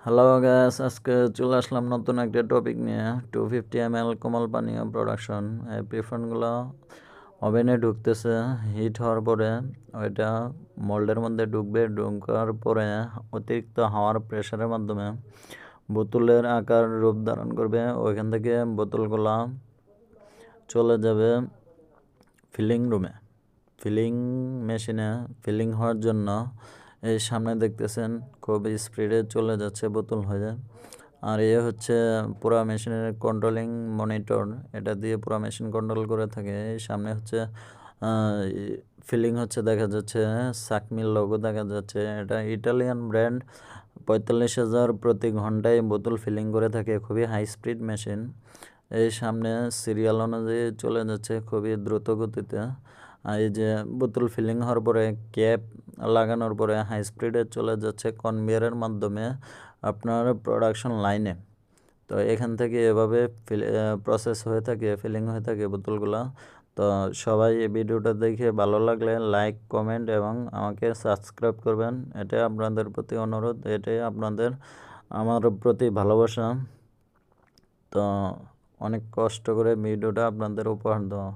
Hello gas, আজকে চলে আসলাম নতুন একটা টপিক নিয়ে। 250 ml কোমল পানীয় প্রোডাকশন। এই প্রিফনগুলো ওভেনে ঢুকতেছে। হিট হওয়ার পরে ওইটা মোল্ডের মধ্যে ঢুকবে। ঢুকার পরে অতিরিক্ত হাওয়ার প্রেশারের মাধ্যমে বোতলের আকার রূপ ধারণ করবে। ওইখান থেকে বোতলগুলো চলে যাবে ফিলিং রুমে, ফিলিং মেশিনে ফিলিং হওয়ার জন্য। এই সামনে দেখতেছেন খুব স্পিডে চলে যাচ্ছে বোতল হয়ে। আর এ হচ্ছে পুরা মেশিনের কন্ট্রোলিং মনিটর, এটা দিয়ে পুরা মেশিন কন্ট্রোল করে থাকে। এই সামনে হচ্ছে ফিলিং হচ্ছে, দেখা যাচ্ছে সাকমিল লোগো দেখা যাচ্ছে। এটা ইটালিয়ান ব্র্যান্ড। 45,000 প্রতি ঘন্টায় বোতল ফিলিং করে থাকে, খুবই হাই স্পিড মেশিন। এই সামনে সিরিয়াল অনুযায়ী চলে যাচ্ছে খুবই দ্রুত গতিতে। আর এই যে বোতল ফিলিং হওয়ার পরে ক্যাপ লাগানোর পরে হাই স্পিডে চলে যাচ্ছে কনভেয়ারের মাধ্যমে আপনার প্রোডাকশন লাইনে। তো এখান থেকে এভাবে প্রসেস হয়ে থাকে, ফিলিং হয়ে থাকে বোতলগুলো। তো সবাই এই ভিডিওটা দেখে ভালো লাগলে লাইক, কমেন্ট এবং আমাকে সাবস্ক্রাইব করবেন। এটাই আপনাদের প্রতি অনুরোধ, এটাই আপনাদের আমার প্রতি ভালোবাসা। তো অনেক কষ্ট করে ভিডিওটা আপনাদের উপহার দেওয়া।